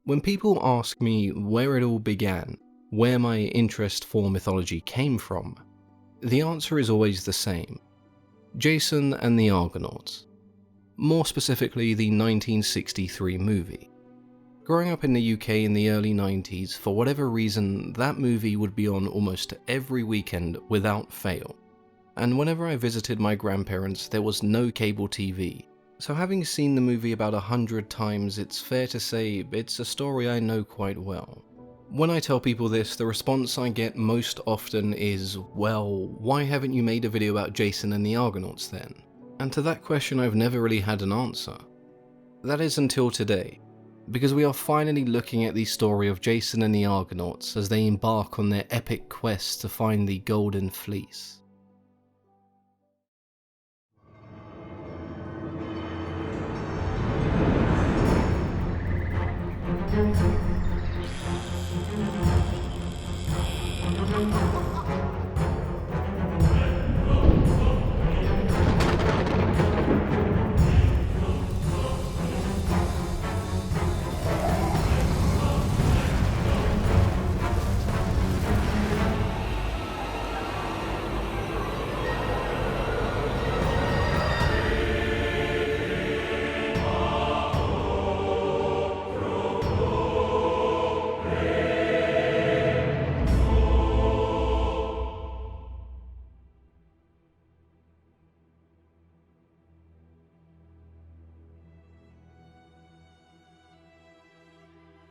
When people ask me where it all began, where my interest for mythology came from, the answer is always the same: Jason and the Argonauts. More specifically, the 1963 movie. Growing up in the UK in the early 90s, for whatever reason, that movie would be on almost every weekend without fail. And whenever I visited my grandparents, there was no cable TV. So having seen the movie about 100 times, it's fair to say it's a story I know quite well. When I tell people this, the response I get most often is, well, why haven't you made a video about Jason and the Argonauts then? And to that question I've never really had an answer. That is until today, because we are finally looking at the story of Jason and the Argonauts as they embark on their epic quest to find the Golden Fleece.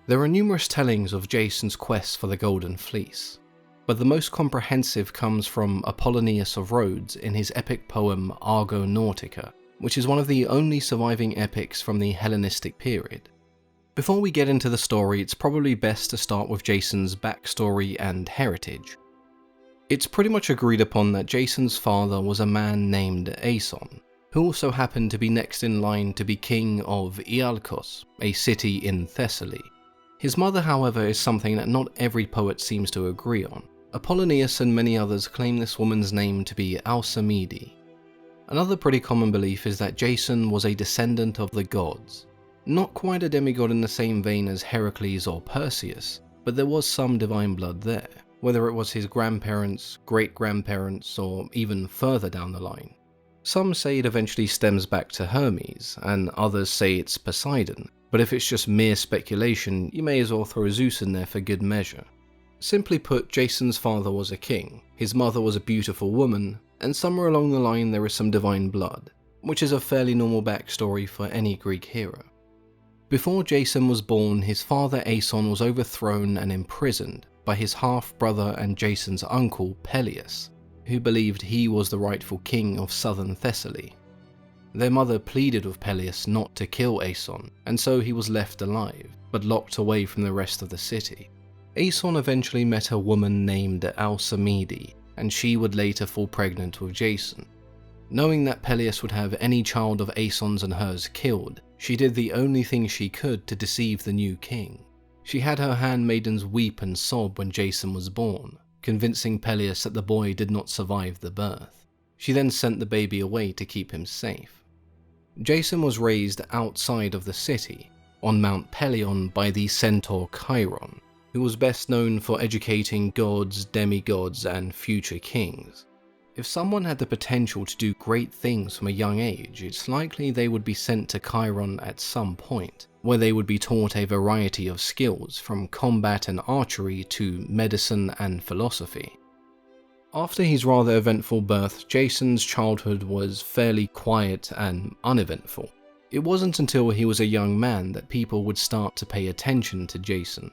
There are numerous tellings of Jason's quest for the Golden Fleece, but the most comprehensive comes from Apollonius of Rhodes in his epic poem Argonautica, which is one of the only surviving epics from the Hellenistic period. Before we get into the story, it's probably best to start with Jason's backstory and heritage. It's pretty much agreed upon that Jason's father was a man named Aeson, who also happened to be next in line to be king of Iolcos, a city in Thessaly. His mother, however, is something that not every poet seems to agree on. Apollonius and many others claim this woman's name to be Alcimede. Another pretty common belief is that Jason was a descendant of the gods. Not quite a demigod in the same vein as Heracles or Perseus, but there was some divine blood there, whether it was his grandparents, great-grandparents, or even further down the line. Some say it eventually stems back to Hermes, and others say it's Poseidon, but if it's just mere speculation, you may as well throw Zeus in there for good measure. Simply put, Jason's father was a king, his mother was a beautiful woman, and somewhere along the line there is some divine blood, which is a fairly normal backstory for any Greek hero. Before Jason was born, his father Aeson was overthrown and imprisoned by his half-brother and Jason's uncle Peleus, who believed he was the rightful king of southern Thessaly. Their mother pleaded with Peleus not to kill Aeson, and so he was left alive, but locked away from the rest of the city. Aeson eventually met a woman named Alcimede, and she would later fall pregnant with Jason. Knowing that Peleus would have any child of Aeson's and hers killed, she did the only thing she could to deceive the new king. She had her handmaidens weep and sob when Jason was born, convincing Peleus that the boy did not survive the birth. She then sent the baby away to keep him safe. Jason was raised outside of the city, on Mount Pelion by the centaur Chiron, who was best known for educating gods, demigods, and future kings. If someone had the potential to do great things from a young age, it's likely they would be sent to Chiron at some point, where they would be taught a variety of skills, from combat and archery to medicine and philosophy. After his rather eventful birth, Jason's childhood was fairly quiet and uneventful. It wasn't until he was a young man that people would start to pay attention to Jason.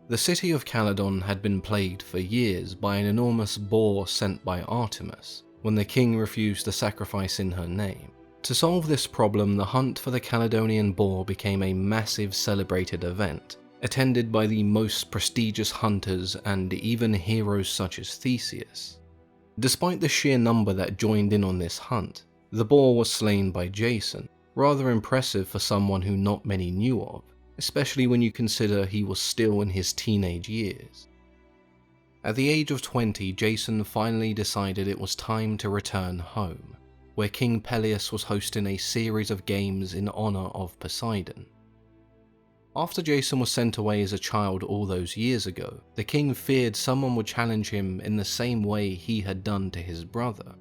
The city of Calydon had been plagued for years by an enormous boar sent by Artemis, when the king refused to sacrifice in her name. To solve this problem, the hunt for the Caledonian boar became a massive celebrated event, attended by the most prestigious hunters and even heroes such as Theseus. Despite the sheer number that joined in on this hunt, the boar was slain by Jason, rather impressive for someone who not many knew of, especially when you consider he was still in his teenage years. At the age of 20, Jason finally decided it was time to return home, where King Peleus was hosting a series of games in honor of Poseidon. After Jason was sent away as a child all those years ago, the king feared someone would challenge him in the same way he had done to his brother,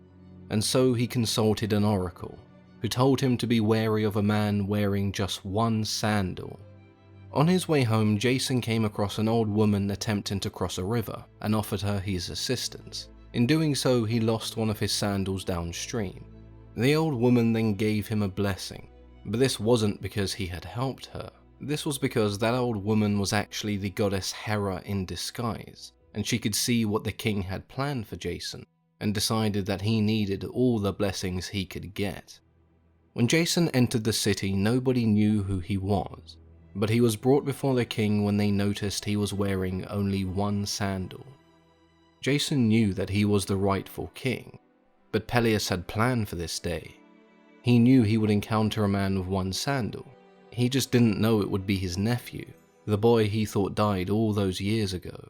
and so he consulted an oracle, who told him to be wary of a man wearing just one sandal. On his way home, Jason came across an old woman attempting to cross a river and offered her his assistance. In doing so, he lost one of his sandals downstream. The old woman then gave him a blessing, but this wasn't because he had helped her. This was because that old woman was actually the goddess Hera in disguise, and she could see what the king had planned for Jason, and decided that he needed all the blessings he could get. When Jason entered the city, nobody knew who he was, but he was brought before the king when they noticed he was wearing only one sandal. Jason knew that he was the rightful king, but Perilous had planned for this day. He knew he would encounter a man with one sandal. He just didn't know it would be his nephew, the boy he thought died all those years ago.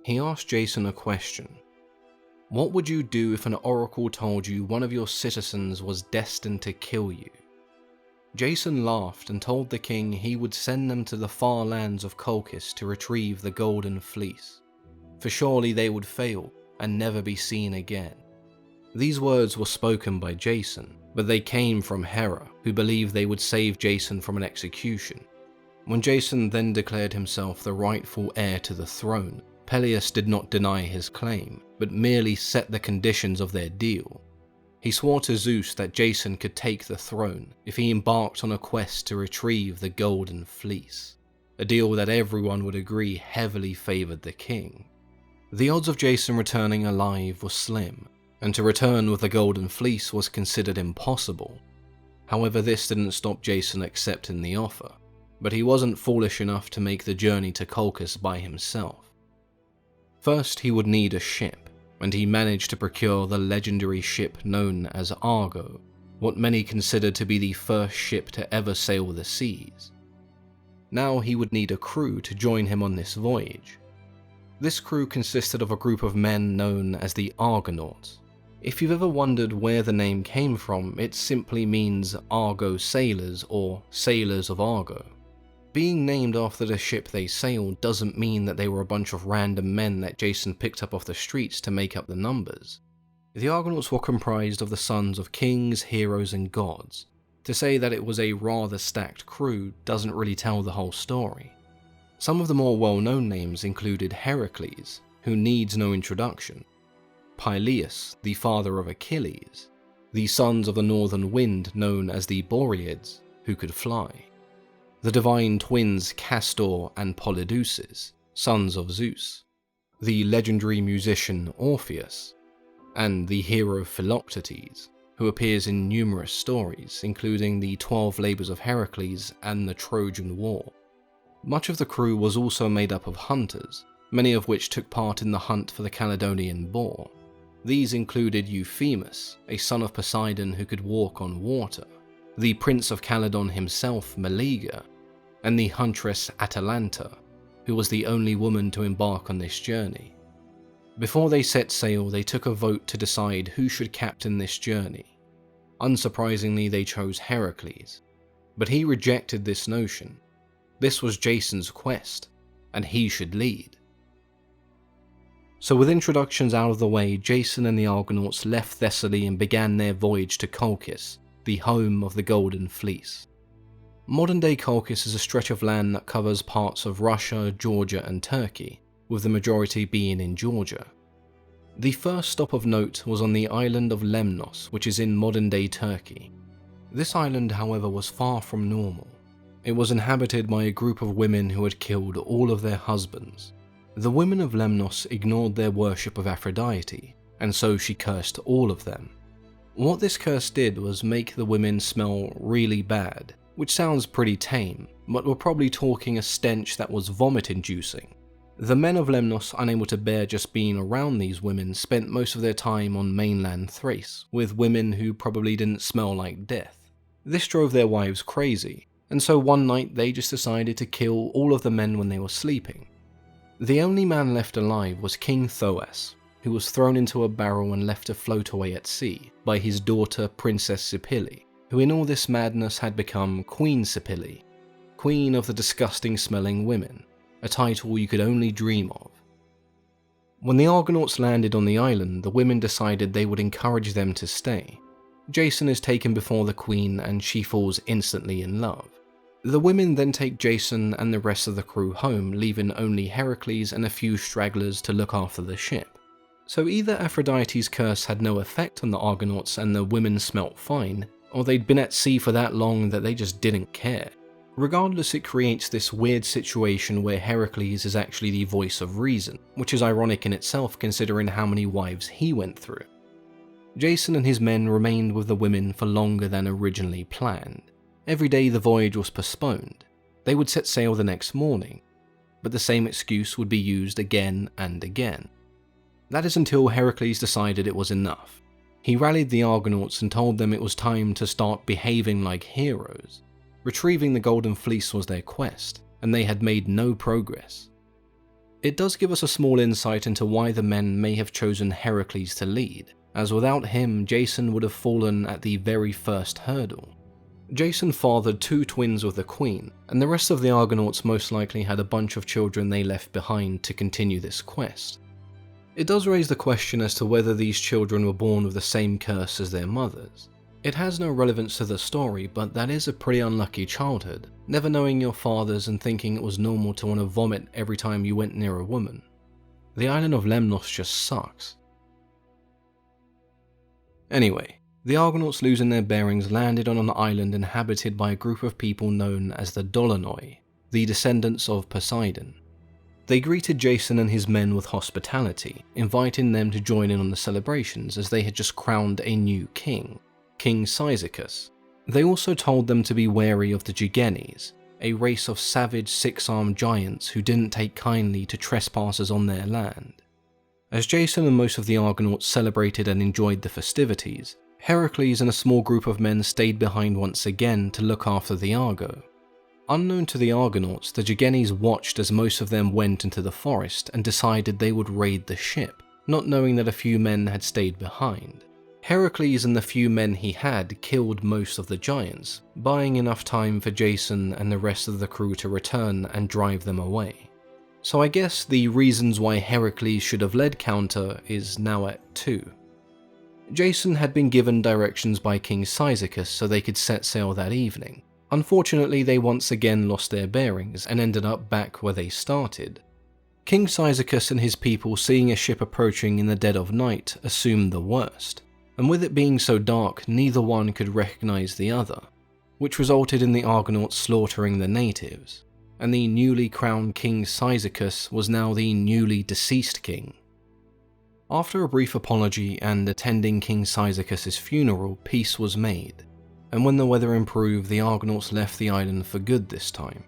He asked Jason a question. What would you do if an oracle told you one of your citizens was destined to kill you? Jason laughed and told the king he would send them to the far lands of Colchis to retrieve the golden fleece, for surely they would fail and never be seen again. These words were spoken by Jason, but they came from Hera, who believed they would save Jason from an execution. When Jason then declared himself the rightful heir to the throne, Perilous did not deny his claim, but merely set the conditions of their deal. He swore to Zeus that Jason could take the throne if he embarked on a quest to retrieve the golden fleece, a deal that everyone would agree heavily favored the king. The odds of Jason returning alive were slim, and to return with the golden fleece was considered impossible. However, this didn't stop Jason accepting the offer, but he wasn't foolish enough to make the journey to Colchis by himself. First, he would need a ship, and he managed to procure the legendary ship known as Argo, what many consider to be the first ship to ever sail the seas. Now he would need a crew to join him on this voyage. This crew consisted of a group of men known as the Argonauts. If you've ever wondered where the name came from, it simply means Argo sailors or sailors of Argo. Being named after the ship they sailed doesn't mean that they were a bunch of random men that Jason picked up off the streets to make up the numbers. The Argonauts were comprised of the sons of kings, heroes, and gods. To say that it was a rather stacked crew doesn't really tell the whole story. Some of the more well-known names included Heracles, who needs no introduction, Perilous, the father of Achilles, the sons of the northern wind known as the Boreads, who could fly, the divine twins Castor and Polydeuces, sons of Zeus, the legendary musician Orpheus, and the hero Philoctetes, who appears in numerous stories, including the 12 Labours of Heracles and the Trojan War. Much of the crew was also made up of hunters, many of which took part in the hunt for the Caledonian boar. These included Euphemus, a son of Poseidon who could walk on water, the Prince of Caledon himself, Meleager, and the huntress Atalanta, who was the only woman to embark on this journey. Before they set sail, they took a vote to decide who should captain this journey. Unsurprisingly, they chose Heracles, but he rejected this notion. This was Jason's quest, and he should lead. So with introductions out of the way, Jason and the Argonauts left Thessaly and began their voyage to Colchis, the home of the Golden Fleece. Modern-day Colchis is a stretch of land that covers parts of Russia, Georgia, and Turkey, with the majority being in Georgia. The first stop of note was on the island of Lemnos, which is in modern-day Turkey. This island, however, was far from normal. It was inhabited by a group of women who had killed all of their husbands. The women of Lemnos ignored their worship of Aphrodite, and so she cursed all of them. What this curse did was make the women smell really bad, which sounds pretty tame, but we're probably talking a stench that was vomit-inducing. The men of Lemnos, unable to bear just being around these women, spent most of their time on mainland Thrace, with women who probably didn't smell like death. This drove their wives crazy, and so one night they just decided to kill all of the men when they were sleeping. The only man left alive was King Thoas, who was thrown into a barrel and left to float away at sea by his daughter Princess Cipili, who in all this madness had become Queen Cipili. Queen of the Disgusting Smelling Women, a title you could only dream of. When the Argonauts landed on the island, the women decided they would encourage them to stay. Jason is taken before the Queen and she falls instantly in love. The women then take Jason and the rest of the crew home, leaving only Heracles and a few stragglers to look after the ship. So either Aphrodite's curse had no effect on the Argonauts and the women smelt fine, or they'd been at sea for that long that they just didn't care. Regardless, it creates this weird situation where Heracles is actually the voice of reason, which is ironic in itself considering how many wives he went through. Jason and his men remained with the women for longer than originally planned. Every day the voyage was postponed. They would set sail the next morning, but the same excuse would be used again and again. That is until Heracles decided it was enough. He rallied the Argonauts and told them it was time to start behaving like heroes. Retrieving the Golden Fleece was their quest, and they had made no progress. It does give us a small insight into why the men may have chosen Heracles to lead, as without him, Jason would have fallen at the very first hurdle. Jason fathered 2 twins with the Queen, and the rest of the Argonauts most likely had a bunch of children they left behind to continue this quest. It does raise the question as to whether these children were born with the same curse as their mothers. It has no relevance to the story, but that is a pretty unlucky childhood, never knowing your fathers and thinking it was normal to want to vomit every time you went near a woman. The island of Lemnos just sucks. Anyway, the Argonauts losing their bearings landed on an island inhabited by a group of people known as the Dolonoi, the descendants of Poseidon. They greeted Jason and his men with hospitality, inviting them to join in on the celebrations as they had just crowned a new king, King Cyzicus. They also told them to be wary of the Gigenes, a race of savage 6-armed giants who didn't take kindly to trespassers on their land. As Jason and most of the Argonauts celebrated and enjoyed the festivities, Heracles and a small group of men stayed behind once again to look after the Argo. Unknown to the Argonauts, the Gigenes watched as most of them went into the forest and decided they would raid the ship, not knowing that a few men had stayed behind. Heracles and the few men he had killed most of the giants, buying enough time for Jason and the rest of the crew to return and drive them away. So I guess the reasons why Heracles should have led counter is now at 2. Jason had been given directions by King Cyzicus so they could set sail that evening. Unfortunately, they once again lost their bearings and ended up back where they started. King Cyzicus and his people, seeing a ship approaching in the dead of night, assumed the worst, and with it being so dark, neither one could recognize the other, which resulted in the Argonauts slaughtering the natives, and the newly crowned King Cyzicus was now the newly deceased king. After a brief apology and attending King Cyzicus' funeral, peace was made, and when the weather improved, the Argonauts left the island for good this time.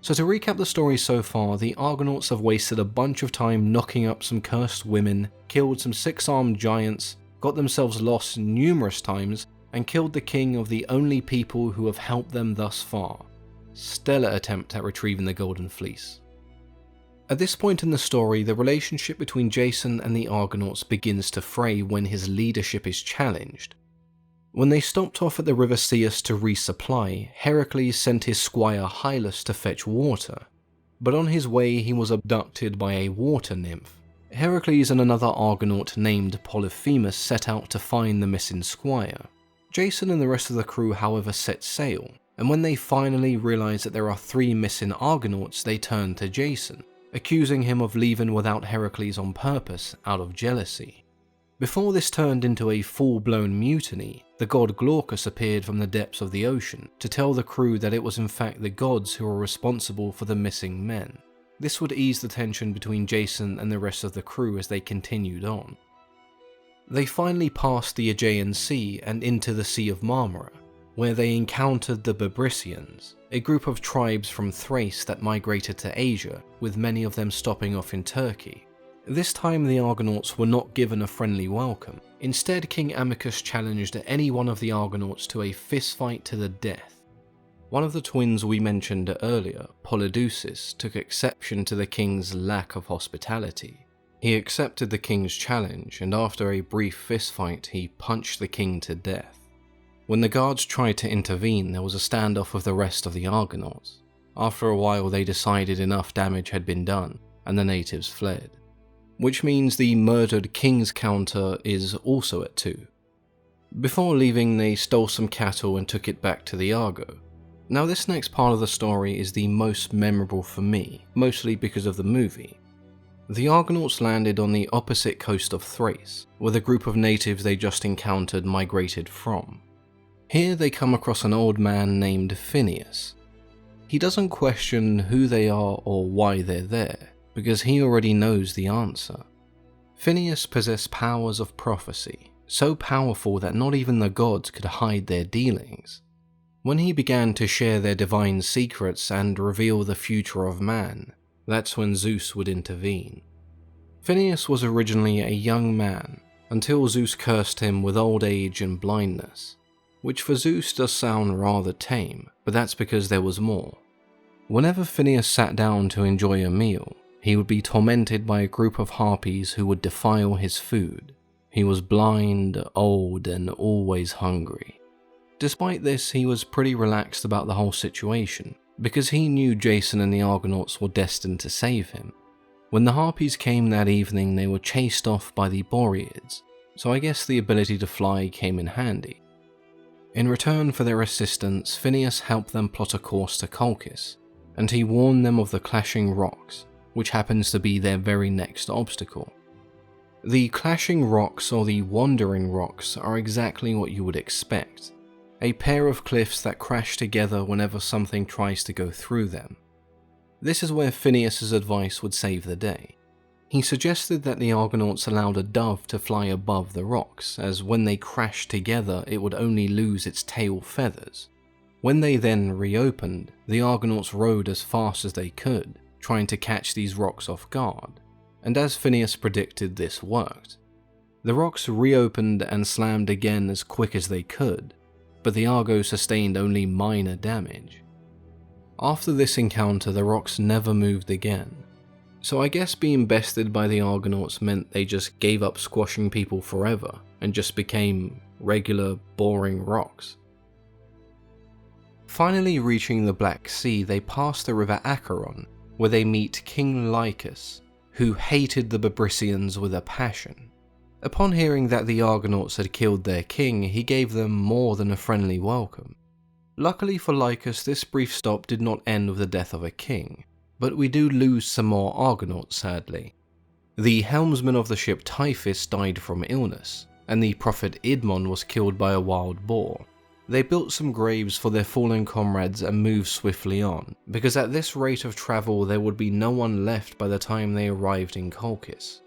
So to recap the story so far, the Argonauts have wasted a bunch of time knocking up some cursed women, killed some 6-armed giants, got themselves lost numerous times, and killed the king of the only people who have helped them thus far. Stellar attempt at retrieving the Golden Fleece. At this point in the story, the relationship between Jason and the Argonauts begins to fray when his leadership is challenged. When they stopped off at the river Cius to resupply, Heracles sent his squire Hylas to fetch water, but on his way he was abducted by a water nymph. Heracles and another Argonaut named Polyphemus set out to find the missing squire. Jason and the rest of the crew, however, set sail, and when they finally realize that there are 3 missing Argonauts, they turn to Jason, accusing him of leaving without Heracles on purpose out of jealousy. Before this turned into a full-blown mutiny, the god Glaucus appeared from the depths of the ocean to tell the crew that it was in fact the gods who were responsible for the missing men. This would ease the tension between Jason and the rest of the crew as they continued on. They finally passed the Aegean Sea and into the Sea of Marmara, where they encountered the Bebrycians, a group of tribes from Thrace that migrated to Asia, with many of them stopping off in Turkey. This time the Argonauts were not given a friendly welcome. Instead, King Amycus challenged any one of the Argonauts to a fistfight to the death. One of the twins we mentioned earlier, Polydeuces, took exception to the king's lack of hospitality. He accepted the king's challenge, and after a brief fistfight, he punched the king to death. When the guards tried to intervene, there was a standoff with the rest of the Argonauts. After a while they decided enough damage had been done, and the natives fled. Which means the murdered king's counter is also at 2. Before leaving, they stole some cattle and took it back to the Argo. Now this next part of the story is the most memorable for me, mostly because of the movie. The Argonauts landed on the opposite coast of Thrace, where the group of natives they just encountered migrated from. Here they come across an old man named Phineas. He doesn't question who they are or why they're there, because he already knows the answer. Phineas possessed powers of prophecy, so powerful that not even the gods could hide their dealings. When he began to share their divine secrets and reveal the future of man, that's when Zeus would intervene. Phineas was originally a young man, until Zeus cursed him with old age and blindness, which for Zeus does sound rather tame, but that's because there was more. Whenever Phineas sat down to enjoy a meal, he would be tormented by a group of harpies who would defile his food. He was blind, old, and always hungry. Despite this, he was pretty relaxed about the whole situation, because he knew Jason and the Argonauts were destined to save him. When the harpies came that evening, they were chased off by the Boreads, so I guess the ability to fly came in handy. In return for their assistance, Phineas helped them plot a course to Colchis, and he warned them of the clashing rocks, which happens to be their very next obstacle. The clashing rocks or the wandering rocks are exactly what you would expect. A pair of cliffs that crash together whenever something tries to go through them. This is where Phineas's advice would save the day. He suggested that the Argonauts allowed a dove to fly above the rocks, as when they crashed together it would only lose its tail feathers. When they then reopened, the Argonauts rode as fast as they could, trying to catch these rocks off guard, and as Phineas predicted, this worked. The rocks reopened and slammed again as quick as they could, but the Argo sustained only minor damage. After this encounter, the rocks never moved again, so I guess being bested by the Argonauts meant they just gave up squashing people forever and just became regular, boring rocks. Finally reaching the Black Sea, they pass the river Acheron, where they meet King Lycus, who hated the Bebrycians with a passion. Upon hearing that the Argonauts had killed their king, he gave them more than a friendly welcome. Luckily for Lycus, this brief stop did not end with the death of a king, but we do lose some more Argonauts sadly. The helmsman of the ship Typhus died from illness, and the prophet Idmon was killed by a wild boar. They built some graves for their fallen comrades and moved swiftly on, because at this rate of travel there would be no one left by the time they arrived in Colchis.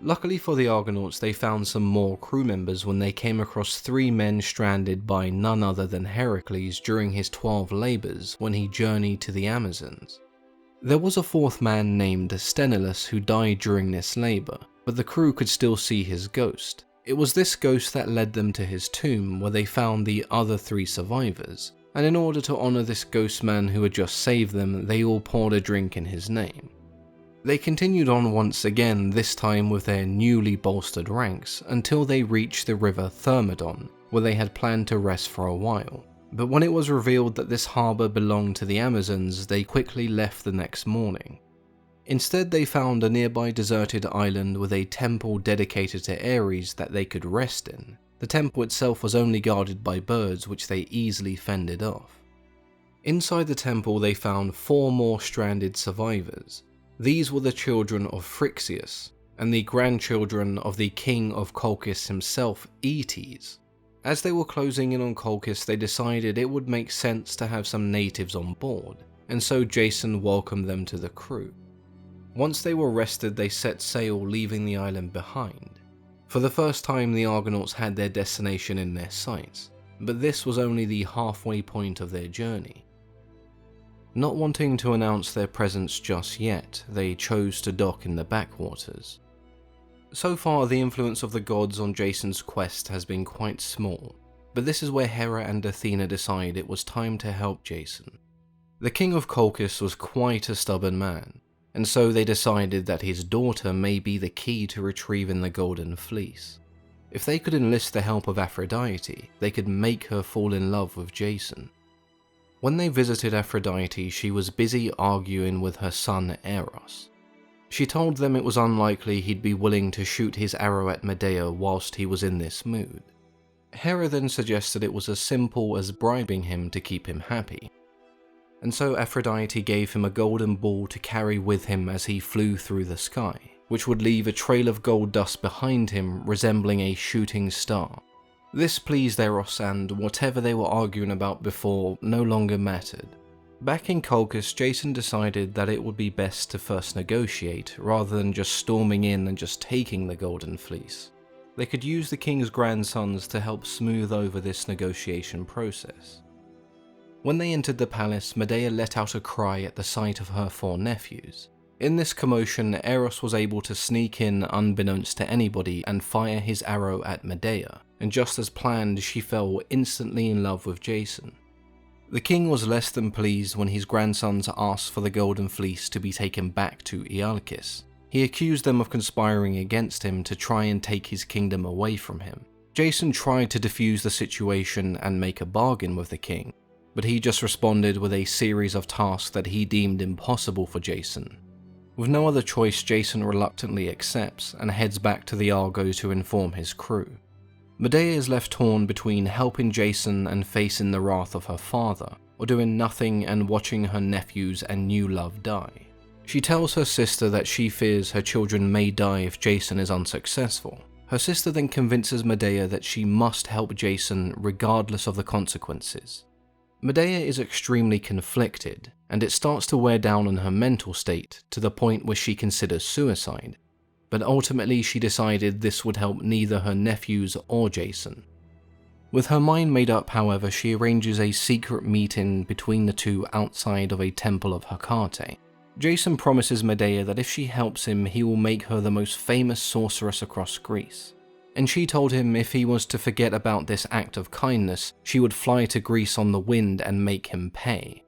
Luckily for the Argonauts, they found some more crew members when they came across 3 men stranded by none other than Heracles during his 12 labours when he journeyed to the Amazons. There was a 4th man named Sthenelus who died during this labour, but the crew could still see his ghost. It was this ghost that led them to his tomb, where they found the other 3 survivors, and in order to honour this ghost man who had just saved them, they all poured a drink in his name. They continued on once again, this time with their newly bolstered ranks, until they reached the river Thermodon, where they had planned to rest for a while. But when it was revealed that this harbour belonged to the Amazons, they quickly left the next morning. Instead, they found a nearby deserted island with a temple dedicated to Ares that they could rest in. The temple itself was only guarded by birds, which they easily fended off. Inside the temple, they found 4 more stranded survivors. These were the children of Phrixus, and the grandchildren of the king of Colchis himself, Aeetes. As they were closing in on Colchis, they decided it would make sense to have some natives on board, and so Jason welcomed them to the crew. Once they were rested, they set sail, leaving the island behind. For the first time, the Argonauts had their destination in their sights, but this was only the halfway point of their journey. Not wanting to announce their presence just yet, they chose to dock in the backwaters. So far, the influence of the gods on Jason's quest has been quite small, but this is where Hera and Athena decide it was time to help Jason. The king of Colchis was quite a stubborn man, and so they decided that his daughter may be the key to retrieving the Golden Fleece. If they could enlist the help of Aphrodite, they could make her fall in love with Jason. When they visited Aphrodite, she was busy arguing with her son Eros. She told them it was unlikely he'd be willing to shoot his arrow at Medea whilst he was in this mood. Hera then suggested it was as simple as bribing him to keep him happy. And so Aphrodite gave him a golden ball to carry with him as he flew through the sky, which would leave a trail of gold dust behind him resembling a shooting star. This pleased Eros, and whatever they were arguing about before no longer mattered. Back in Colchis, Jason decided that it would be best to first negotiate, rather than just storming in and just taking the Golden Fleece. They could use the king's grandsons to help smooth over this negotiation process. When they entered the palace, Medea let out a cry at the sight of her 4 nephews. In this commotion, Eros was able to sneak in unbeknownst to anybody and fire his arrow at Medea, and just as planned, she fell instantly in love with Jason. The king was less than pleased when his grandsons asked for the Golden Fleece to be taken back to Ialkis. He accused them of conspiring against him to try and take his kingdom away from him. Jason tried to defuse the situation and make a bargain with the king, but he just responded with a series of tasks that he deemed impossible for Jason. With no other choice, Jason reluctantly accepts and heads back to the Argo to inform his crew. Medea is left torn between helping Jason and facing the wrath of her father, or doing nothing and watching her nephews and new love die. She tells her sister that she fears her children may die if Jason is unsuccessful. Her sister then convinces Medea that she must help Jason regardless of the consequences. Medea is extremely conflicted, and it starts to wear down on her mental state to the point where she considers suicide. But ultimately she decided this would help neither her nephews or Jason. With her mind made up, however, she arranges a secret meeting between the two outside of a temple of Hecate. Jason promises Medea that if she helps him, he will make her the most famous sorceress across Greece. And she told him if he was to forget about this act of kindness, she would fly to Greece on the wind and make him pay.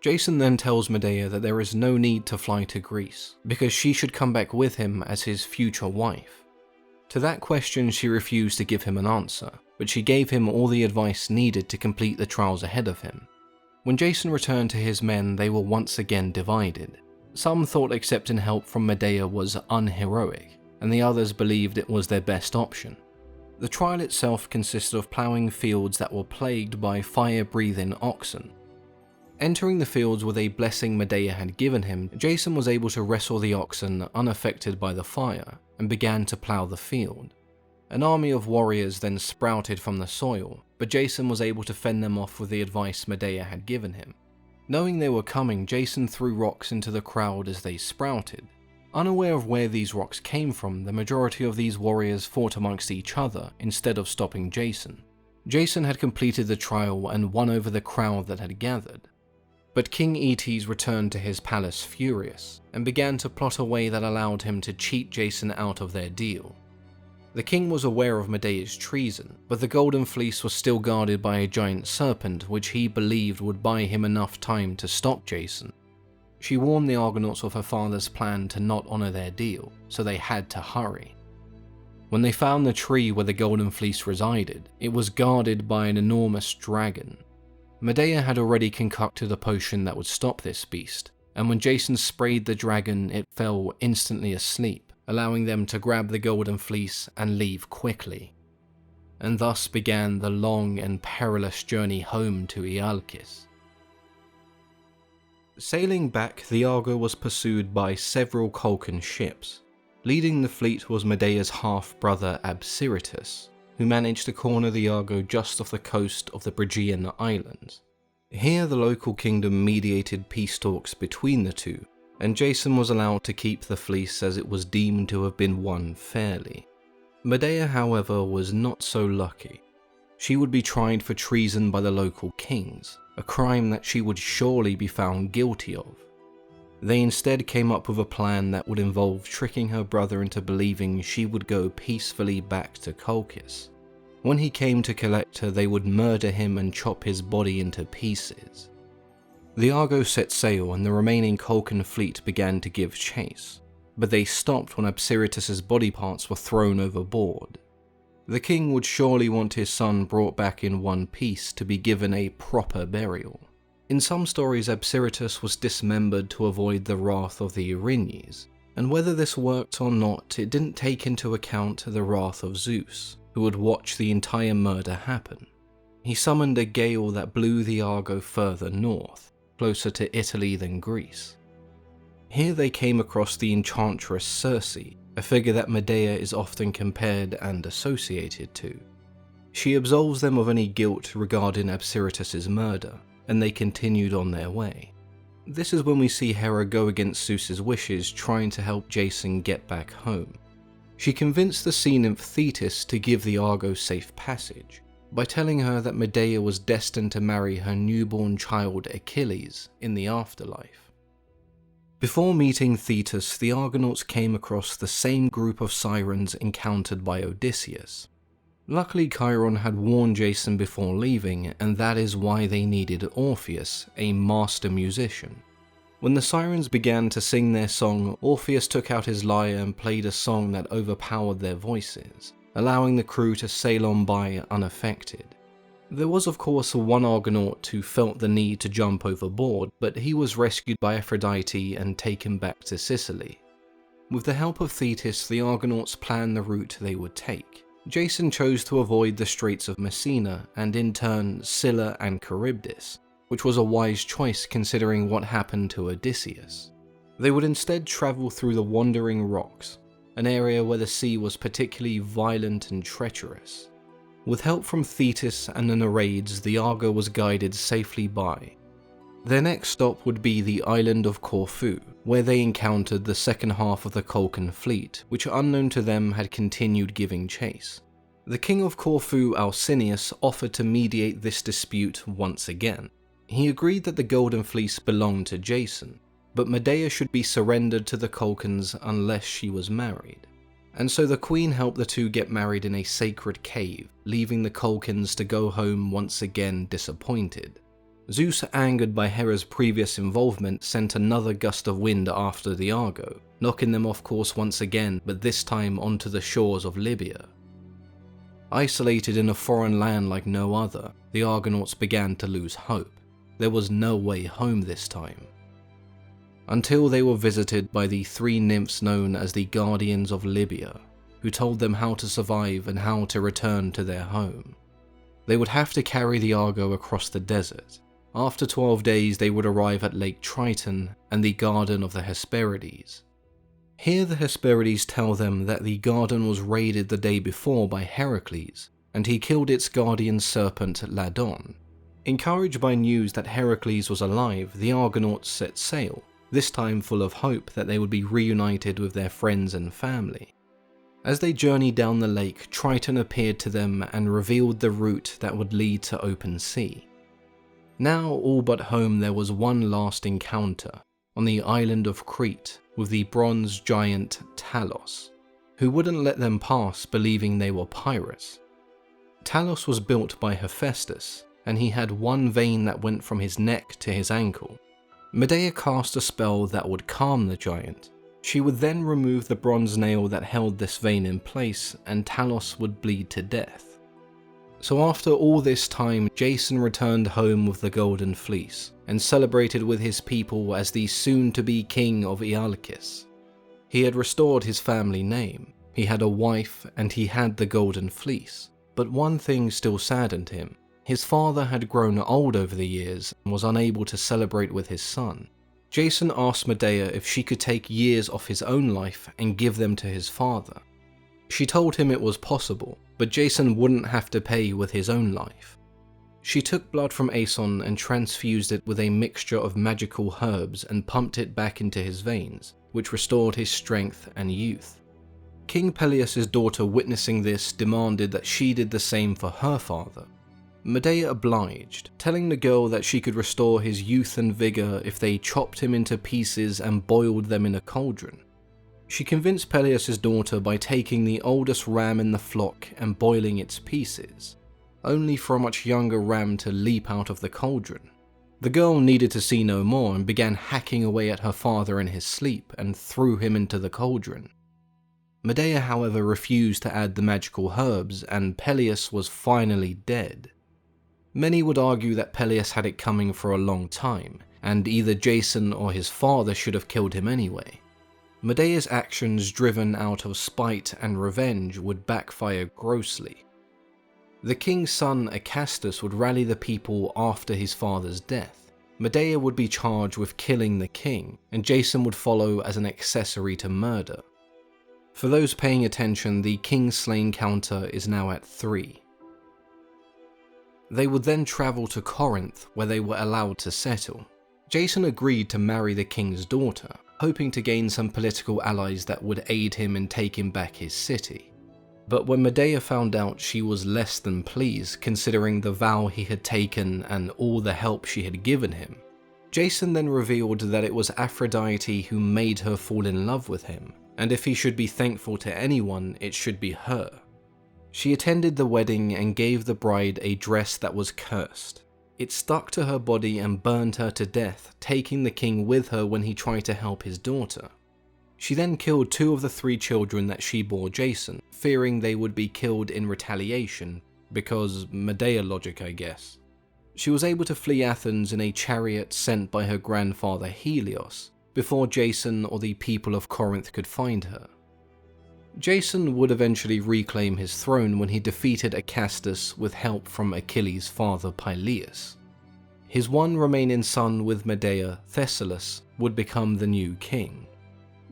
Jason then tells Medea that there is no need to fly to Greece, because she should come back with him as his future wife. To that question, she refused to give him an answer, but she gave him all the advice needed to complete the trials ahead of him. When Jason returned to his men, they were once again divided. Some thought accepting help from Medea was unheroic, and the others believed it was their best option. The trial itself consisted of ploughing fields that were plagued by fire-breathing oxen. Entering the fields with a blessing Medea had given him, Jason was able to wrestle the oxen unaffected by the fire and began to plough the field. An army of warriors then sprouted from the soil, but Jason was able to fend them off with the advice Medea had given him. Knowing they were coming, Jason threw rocks into the crowd as they sprouted. Unaware of where these rocks came from, the majority of these warriors fought amongst each other instead of stopping Jason. Jason had completed the trial and won over the crowd that had gathered. But King Aeetes returned to his palace furious, and began to plot a way that allowed him to cheat Jason out of their deal. The king was aware of Medea's treason, but the Golden Fleece was still guarded by a giant serpent which he believed would buy him enough time to stop Jason. She warned the Argonauts of her father's plan to not honor their deal, so they had to hurry. When they found the tree where the Golden Fleece resided, it was guarded by an enormous dragon. Medea had already concocted a potion that would stop this beast, and when Jason sprayed the dragon, it fell instantly asleep, allowing them to grab the Golden Fleece and leave quickly. And thus began the long and perilous journey home to Ialkis. Sailing back, the Argo was pursued by several Colchian ships. Leading the fleet was Medea's half-brother Absiritus, who managed to corner the Argo just off the coast of the Brygean Islands. Here the local kingdom mediated peace talks between the two, and Jason was allowed to keep the fleece as it was deemed to have been won fairly. Medea, however, was not so lucky. She would be tried for treason by the local kings, a crime that she would surely be found guilty of. They instead came up with a plan that would involve tricking her brother into believing she would go peacefully back to Colchis. When he came to collect her, they would murder him and chop his body into pieces. The Argo set sail and the remaining Colchian fleet began to give chase, but they stopped when Absiritus's body parts were thrown overboard. The king would surely want his son brought back in one piece to be given a proper burial. In some stories, Absiritus was dismembered to avoid the wrath of the Erinyes, and whether this worked or not, it didn't take into account the wrath of Zeus, who would watch the entire murder happen. He summoned a gale that blew the Argo further north, closer to Italy than Greece. Here they came across the enchantress Circe, a figure that Medea is often compared and associated to. She absolves them of any guilt regarding Absiritus' murder, and they continued on their way. This is when we see Hera go against Zeus's wishes, trying to help Jason get back home. She convinced the sea nymph Thetis to give the Argo safe passage, by telling her that Medea was destined to marry her newborn child Achilles in the afterlife. Before meeting Thetis, the Argonauts came across the same group of sirens encountered by Odysseus. Luckily, Chiron had warned Jason before leaving, and that is why they needed Orpheus, a master musician. When the sirens began to sing their song, Orpheus took out his lyre and played a song that overpowered their voices, allowing the crew to sail on by unaffected. There was of course one Argonaut who felt the need to jump overboard, but he was rescued by Aphrodite and taken back to Sicily. With the help of Thetis, the Argonauts planned the route they would take. Jason chose to avoid the Straits of Messina, and in turn Scylla and Charybdis, which was a wise choice considering what happened to Odysseus. They would instead travel through the Wandering Rocks, an area where the sea was particularly violent and treacherous. With help from Thetis and the Nereids, the Argo was guided safely by. Their next stop would be the island of Corfu, where they encountered the second half of the Colchian fleet, which unknown to them had continued giving chase. The king of Corfu, Alcinius, offered to mediate this dispute once again. He agreed that the Golden Fleece belonged to Jason, but Medea should be surrendered to the Colchians unless she was married. And so the queen helped the two get married in a sacred cave, leaving the Colchians to go home once again disappointed. Zeus, angered by Hera's previous involvement, sent another gust of wind after the Argo, knocking them off course once again, but this time onto the shores of Libya. Isolated in a foreign land like no other, the Argonauts began to lose hope. There was no way home this time. Until they were visited by the three nymphs known as the Guardians of Libya, who told them how to survive and how to return to their home. They would have to carry the Argo across the desert. After 12 days they would arrive at Lake Triton and the Garden of the Hesperides. Here the Hesperides tell them that the garden was raided the day before by Heracles, and he killed its guardian serpent Ladon. Encouraged by news that Heracles was alive, the Argonauts set sail, this time full of hope that they would be reunited with their friends and family. As they journeyed down the lake, Triton appeared to them and revealed the route that would lead to open sea. Now all but home, there was one last encounter on the island of Crete with the bronze giant Talos, who wouldn't let them pass, believing they were pirates. Talos was built by Hephaestus, and he had one vein that went from his neck to his ankle. Medea cast a spell that would calm the giant. She would then remove the bronze nail that held this vein in place, and Talos would bleed to death. So after all this time, Jason returned home with the Golden Fleece, and celebrated with his people as the soon-to-be king of Iolcus. He had restored his family name, he had a wife, and he had the Golden Fleece. But one thing still saddened him. His father had grown old over the years and was unable to celebrate with his son. Jason asked Medea if she could take years off his own life and give them to his father. She told him it was possible, but Jason wouldn't have to pay with his own life. She took blood from Aeson and transfused it with a mixture of magical herbs and pumped it back into his veins, which restored his strength and youth. King Peleus' daughter, witnessing this, demanded that she did the same for her father. Medea obliged, telling the girl that she could restore his youth and vigor if they chopped him into pieces and boiled them in a cauldron. She convinced Peleus' daughter by taking the oldest ram in the flock and boiling its pieces, only for a much younger ram to leap out of the cauldron. The girl needed to see no more and began hacking away at her father in his sleep and threw him into the cauldron. Medea, however, refused to add the magical herbs, and Peleus was finally dead. Many would argue that Peleus had it coming for a long time, and either Jason or his father should have killed him anyway. Medea's actions driven out of spite and revenge would backfire grossly. The king's son Acastus would rally the people after his father's death. Medea would be charged with killing the king, and Jason would follow as an accessory to murder. For those paying attention, the king slain counter is now at 3. They would then travel to Corinth, where they were allowed to settle. Jason agreed to marry the king's daughter, hoping to gain some political allies that would aid him in taking back his city. But when Medea found out, she was less than pleased, considering the vow he had taken and all the help she had given him. Jason then revealed that it was Aphrodite who made her fall in love with him, and if he should be thankful to anyone, it should be her. She attended the wedding and gave the bride a dress that was cursed. It stuck to her body and burned her to death, taking the king with her when he tried to help his daughter. She then killed 2 of the 3 children that she bore Jason, fearing they would be killed in retaliation, because Medea logic, I guess. She was able to flee Athens in a chariot sent by her grandfather Helios, before Jason or the people of Corinth could find her. Jason would eventually reclaim his throne when he defeated Acastus with help from Achilles' father Peleus. His one remaining son with Medea, Thessalus, would become the new king.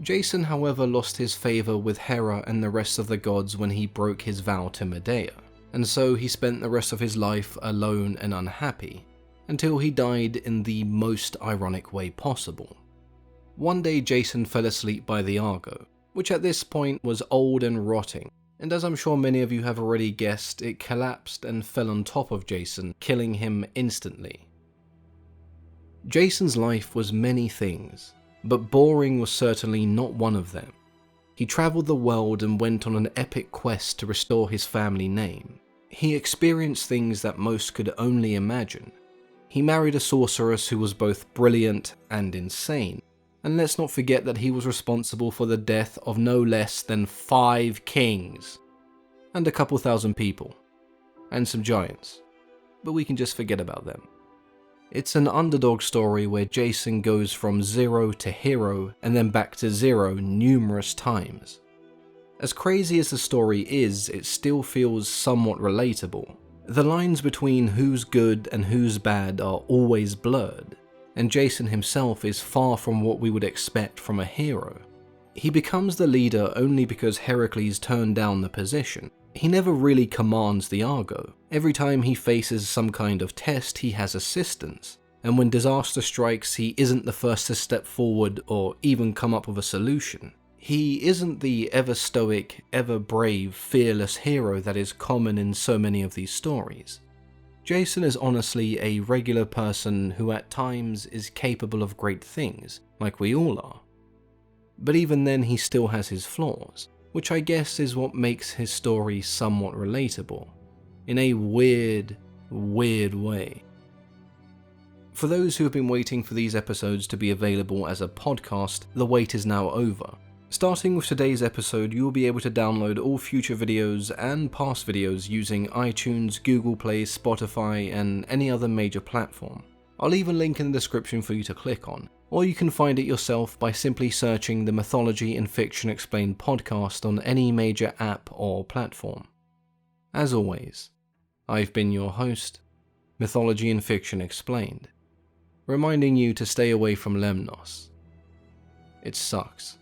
Jason, however, lost his favour with Hera and the rest of the gods when he broke his vow to Medea, and so he spent the rest of his life alone and unhappy, until he died in the most ironic way possible. One day Jason fell asleep by the Argo, which at this point was old and rotting, and as I'm sure many of you have already guessed, it collapsed and fell on top of Jason, killing him instantly. Jason's life was many things, but boring was certainly not one of them. He travelled the world and went on an epic quest to restore his family name. He experienced things that most could only imagine. He married a sorceress who was both brilliant and insane. And let's not forget that he was responsible for the death of no less than 5 kings, and a couple thousand people, and some giants, but we can just forget about them. It's an underdog story where Jason goes from 0 to hero and then back to 0 numerous times. As crazy as the story is, it still feels somewhat relatable. The lines between who's good and who's bad are always blurred, and Jason himself is far from what we would expect from a hero. He becomes the leader only because Heracles turned down the position. He never really commands the Argo. Every time he faces some kind of test, he has assistance, and when disaster strikes, he isn't the first to step forward or even come up with a solution. He isn't the ever stoic, ever brave, fearless hero that is common in so many of these stories. Jason is honestly a regular person who at times is capable of great things, like we all are. But even then he still has his flaws, which I guess is what makes his story somewhat relatable, in a weird way. For those who have been waiting for these episodes to be available as a podcast, the wait is now over. Starting with today's episode, you will be able to download all future videos and past videos using iTunes, Google Play, Spotify, and any other major platform. I'll leave a link in the description for you to click on, or you can find it yourself by simply searching the Mythology and Fiction Explained podcast on any major app or platform. As always, I've been your host, Mythology and Fiction Explained, reminding you to stay away from Lemnos. It sucks.